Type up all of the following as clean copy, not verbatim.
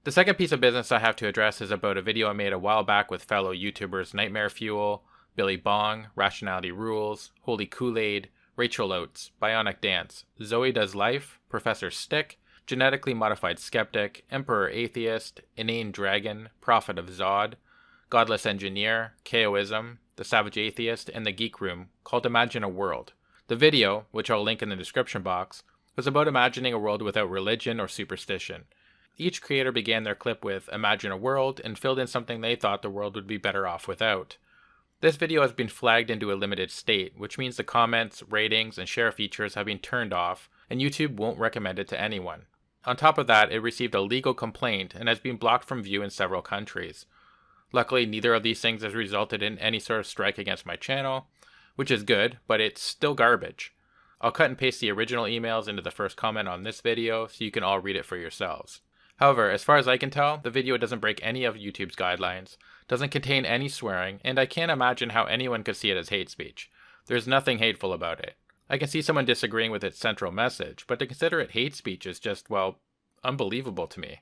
The second piece of business I have to address is about a video I made a while back with fellow YouTubers Nightmare Fuel, Billy Bong, Rationality Rules, Holy Kool-Aid, Rachel Oates, Bionic Dance, Zoe Does Life, Professor Stick, Genetically Modified Skeptic, Emperor Atheist, Inane Dragon, Prophet of Zod, Godless Engineer, KOism, The Savage Atheist, and The Geek Room, called Imagine a World. The video, which I'll link in the description box, was about imagining a world without religion or superstition. Each creator began their clip with Imagine a World and filled in something they thought the world would be better off without. This video has been flagged into a limited state, which means the comments, ratings, and share features have been turned off, and YouTube won't recommend it to anyone. On top of that, it received a legal complaint and has been blocked from view in several countries. Luckily, neither of these things has resulted in any sort of strike against my channel, which is good, but it's still garbage. I'll cut and paste the original emails into the first comment on this video so you can all read it for yourselves. However, as far as I can tell, the video doesn't break any of YouTube's guidelines, doesn't contain any swearing, and I can't imagine how anyone could see it as hate speech. There's nothing hateful about it. I can see someone disagreeing with its central message, but to consider it hate speech is just, well, unbelievable to me.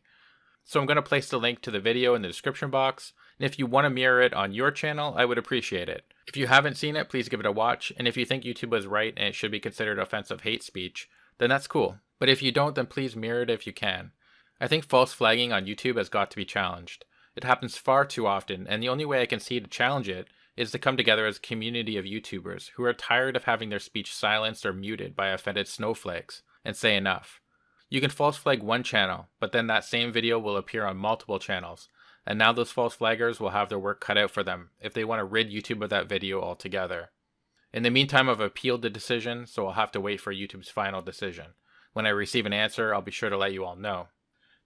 So I'm going to place the link to the video in the description box, and if you want to mirror it on your channel, I would appreciate it. If you haven't seen it, please give it a watch, and if you think YouTube was right and it should be considered offensive hate speech, then that's cool. But if you don't, then please mirror it if you can. I think false flagging on YouTube has got to be challenged. It happens far too often, and the only way I can see to challenge it is to come together as a community of YouTubers who are tired of having their speech silenced or muted by offended snowflakes, and say enough. You can false flag one channel, but then that same video will appear on multiple channels, and now those false flaggers will have their work cut out for them if they want to rid YouTube of that video altogether. In the meantime, I've appealed the decision, so I'll have to wait for YouTube's final decision. When I receive an answer, I'll be sure to let you all know.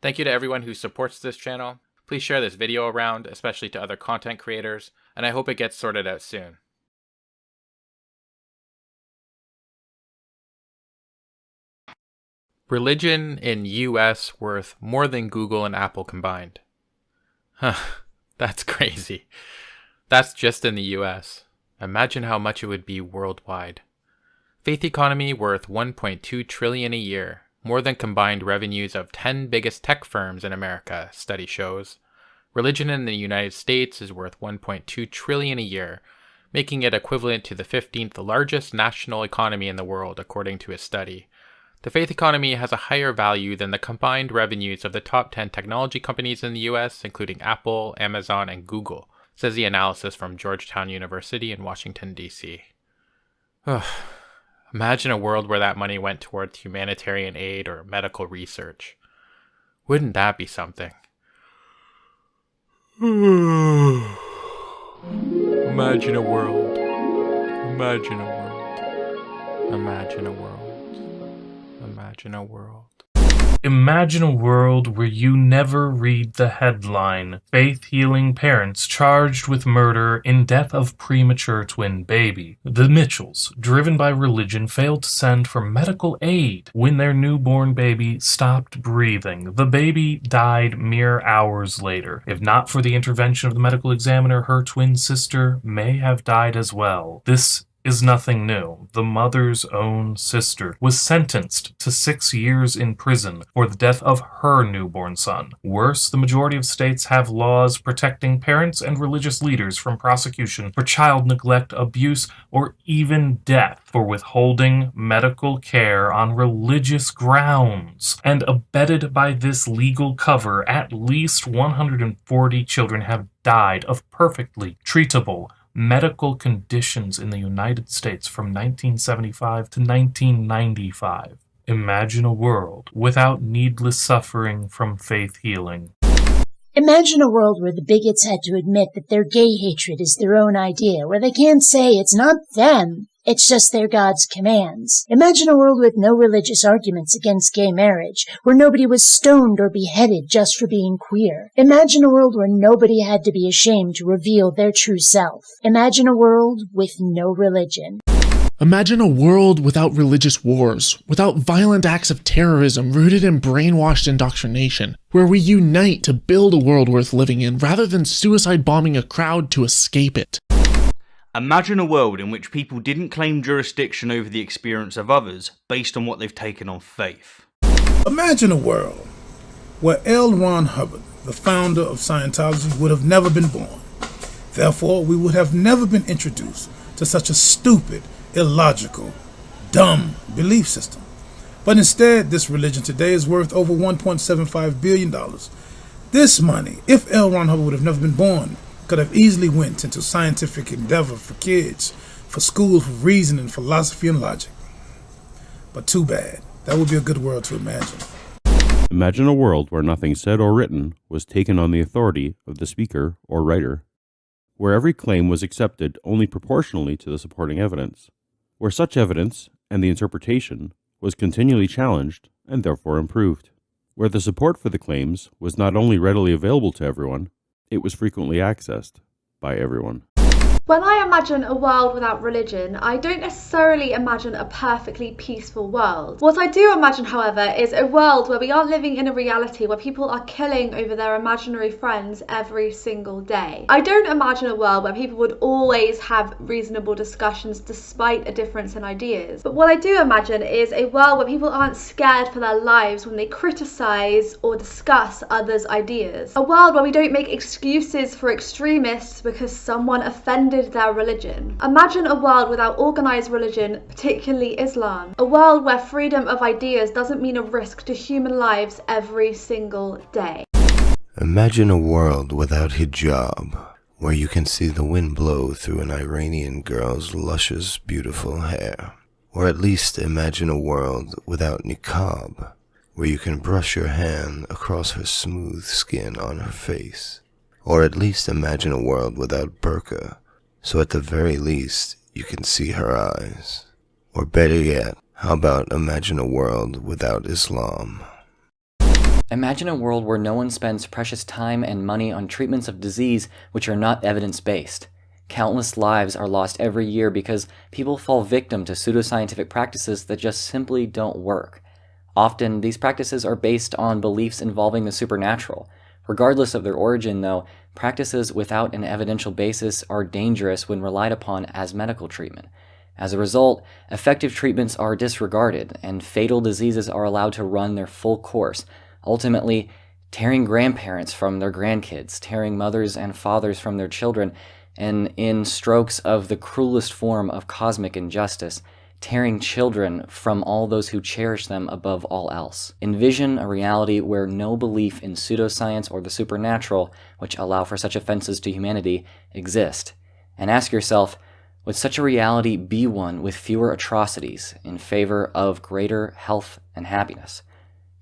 Thank you to everyone who supports this channel. Please share this video around, especially to other content creators, and I hope it gets sorted out soon. Religion in US worth more than Google and Apple combined. Huh, that's crazy. That's just in the US. Imagine how much it would be worldwide. Faith economy worth $1.2 trillion a year. More than combined revenues of 10 biggest tech firms in America, study shows. Religion in the United States is worth $1.2 trillion a year, making it equivalent to the 15th largest national economy in the world, according to a study. The faith economy has a higher value than the combined revenues of the top 10 technology companies in the US, including Apple, Amazon, and Google, says the analysis from Georgetown University in Washington, D.C. Imagine a world where that money went towards humanitarian aid or medical research. Wouldn't that be something? Imagine a world. Imagine a world. Imagine a world. Imagine a world. Imagine a world where you never read the headline, Faith-healing parents charged with murder in death of premature twin baby. The Mitchells, driven by religion, failed to send for medical aid when their newborn baby stopped breathing. The baby died mere hours later. If not for the intervention of the medical examiner, her twin sister may have died as well. This is nothing new. The mother's own sister was sentenced to 6 years in prison for the death of her newborn son. Worse, the majority of states have laws protecting parents and religious leaders from prosecution for child neglect, abuse, or even death for withholding medical care on religious grounds. And abetted by this legal cover, at least 140 children have died of perfectly treatable medical conditions in the United States from 1975 to 1995. Imagine a world without needless suffering from faith healing. Imagine a world where the bigots had to admit that their gay hatred is their own idea, where they can't say it's not them, it's just their God's commands. Imagine a world with no religious arguments against gay marriage, where nobody was stoned or beheaded just for being queer. Imagine a world where nobody had to be ashamed to reveal their true self. Imagine a world with no religion. Imagine a world without religious wars, without violent acts of terrorism rooted in brainwashed indoctrination, where we unite to build a world worth living in rather than suicide bombing a crowd to escape it. Imagine a world in which people didn't claim jurisdiction over the experience of others based on what they've taken on faith. Imagine a world where L. Ron Hubbard, the founder of Scientology, would have never been born. Therefore, we would have never been introduced to such a stupid, illogical, dumb belief system. But instead, this religion today is worth over $1.75 billion. This money, if L. Ron Hubbard would have never been born, could have easily went into scientific endeavor for kids, for school, for reasoning, philosophy, and logic. But too bad. That would be a good world to imagine. Imagine a world where nothing said or written was taken on the authority of the speaker or writer, where every claim was accepted only proportionally to the supporting evidence, where such evidence and the interpretation was continually challenged and therefore improved, where the support for the claims was not only readily available to everyone, it was frequently accessed by everyone. When I imagine a world without religion, I don't necessarily imagine a perfectly peaceful world. What I do imagine, however, is a world where we aren't living in a reality where people are killing over their imaginary friends every single day. I don't imagine a world where people would always have reasonable discussions despite a difference in ideas. But what I do imagine is a world where people aren't scared for their lives when they criticize or discuss others' ideas. A world where we don't make excuses for extremists because someone offended their religion. Imagine a world without organized religion, particularly Islam. A world where freedom of ideas doesn't mean a risk to human lives every single day. Imagine a world without hijab, where you can see the wind blow through an Iranian girl's luscious, beautiful hair. Or at least imagine a world without niqab, where you can brush your hand across her smooth skin on her face. Or at least imagine a world without burqa, so at the very least, you can see her eyes. Or better yet, how about imagine a world without Islam? Imagine a world where no one spends precious time and money on treatments of disease which are not evidence-based. Countless lives are lost every year because people fall victim to pseudoscientific practices that just simply don't work. Often, these practices are based on beliefs involving the supernatural. Regardless of their origin, though, practices without an evidential basis are dangerous when relied upon as medical treatment. As a result, effective treatments are disregarded, and fatal diseases are allowed to run their full course, ultimately tearing grandparents from their grandkids, tearing mothers and fathers from their children, and in strokes of the cruelest form of cosmic injustice, tearing children from all those who cherish them above all else. Envision a reality where no belief in pseudoscience or the supernatural, which allow for such offenses to humanity, exist. And ask yourself, would such a reality be one with fewer atrocities in favor of greater health and happiness?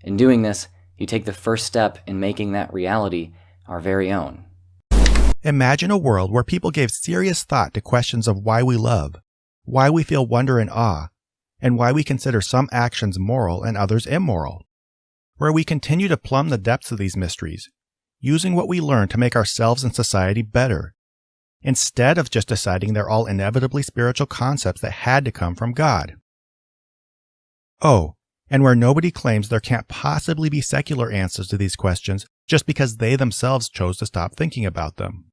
In doing this, you take the first step in making that reality our very own. Imagine a world where people gave serious thought to questions of why we love, why we feel wonder and awe, and why we consider some actions moral and others immoral. Where we continue to plumb the depths of these mysteries, using what we learn to make ourselves and society better, instead of just deciding they're all inevitably spiritual concepts that had to come from God. Oh, and where nobody claims there can't possibly be secular answers to these questions just because they themselves chose to stop thinking about them.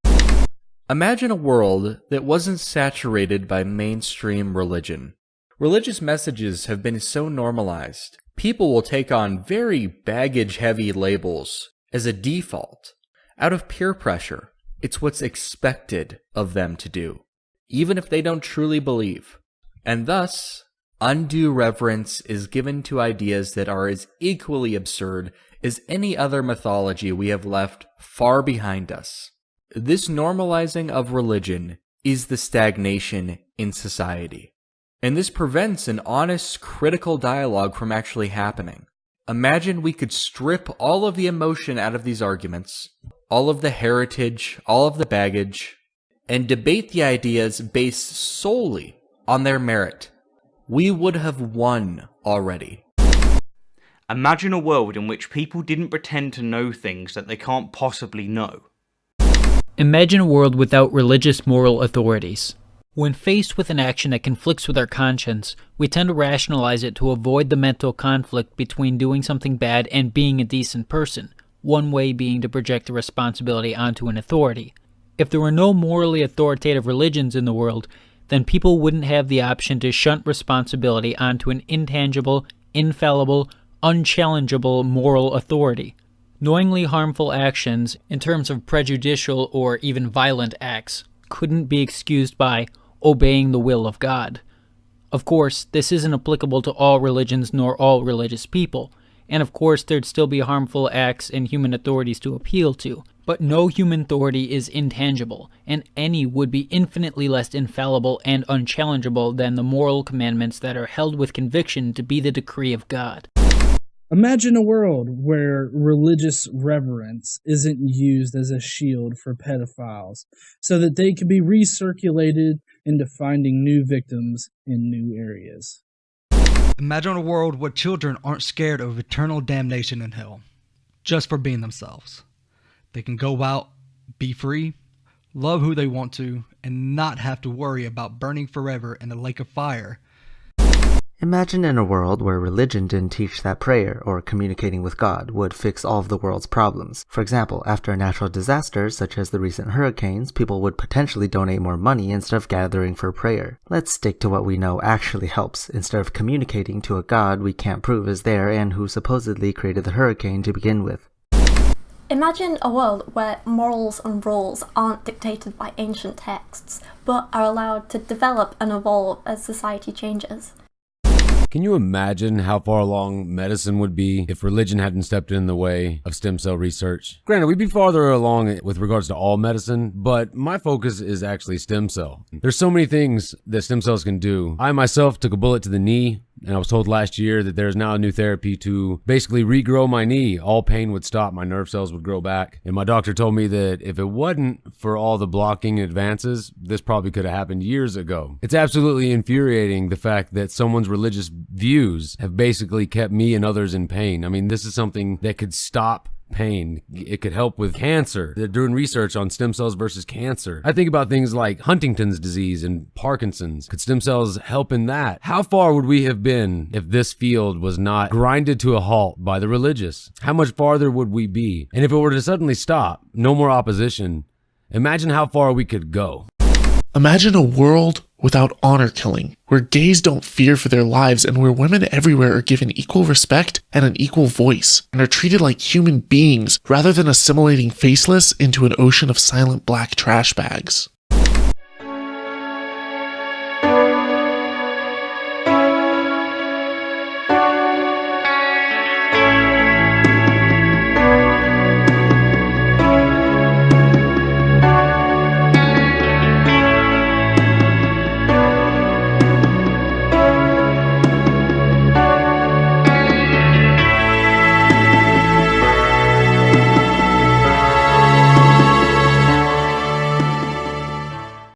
Imagine a world that wasn't saturated by mainstream religion. Religious messages have been so normalized, people will take on very baggage-heavy labels as a default. Out of peer pressure, it's what's expected of them to do, even if they don't truly believe. And thus, undue reverence is given to ideas that are as equally absurd as any other mythology we have left far behind us. This normalizing of religion is the stagnation in society. And this prevents an honest, critical dialogue from actually happening. Imagine we could strip all of the emotion out of these arguments, all of the heritage, all of the baggage, and debate the ideas based solely on their merit. We would have won already. Imagine a world in which people didn't pretend to know things that they can't possibly know. Imagine a world without religious moral authorities. When faced with an action that conflicts with our conscience, we tend to rationalize it to avoid the mental conflict between doing something bad and being a decent person, one way being to project the responsibility onto an authority. If there were no morally authoritative religions in the world, then people wouldn't have the option to shunt responsibility onto an intangible, infallible, unchallengeable moral authority. Knowingly harmful actions, in terms of prejudicial or even violent acts, couldn't be excused by obeying the will of God. Of course, this isn't applicable to all religions nor all religious people, and of course there'd still be harmful acts and human authorities to appeal to, but no human authority is intangible, and any would be infinitely less infallible and unchallengeable than the moral commandments that are held with conviction to be the decree of God. Imagine a world where religious reverence isn't used as a shield for pedophiles, so that they can be recirculated into finding new victims in new areas. Imagine a world where children aren't scared of eternal damnation in hell, just for being themselves. They can go out, be free, love who they want to, and not have to worry about burning forever in a lake of fire. Imagine in a world where religion didn't teach that prayer or communicating with God would fix all of the world's problems. For example, after a natural disaster such as the recent hurricanes, people would potentially donate more money instead of gathering for prayer. Let's stick to what we know actually helps, instead of communicating to a God we can't prove is there and who supposedly created the hurricane to begin with. Imagine a world where morals and rules aren't dictated by ancient texts, but are allowed to develop and evolve as society changes. Can you imagine how far along medicine would be if religion hadn't stepped in the way of stem cell research? Granted, we'd be farther along with regards to all medicine, but my focus is actually stem cell. There's so many things that stem cells can do. I myself took a bullet to the knee, and I was told last year that there's now a new therapy to basically regrow my knee. All pain would stop, my nerve cells would grow back. And my doctor told me that if it wasn't for all the blocking advances, this probably could have happened years ago. It's absolutely infuriating, the fact that someone's religious views have basically kept me and others in pain. I mean, this is something that could stop pain. It could help with cancer. They're doing research on stem cells versus cancer. I think about things like Huntington's disease and Parkinson's. Could stem cells help in that? How far would we have been if this field was not grinded to a halt by the religious? How much farther would we be? And if it were to suddenly stop, no more opposition, imagine how far we could go. Imagine a world without honor killing, where gays don't fear for their lives and where women everywhere are given equal respect and an equal voice and are treated like human beings rather than assimilating faceless into an ocean of silent black trash bags.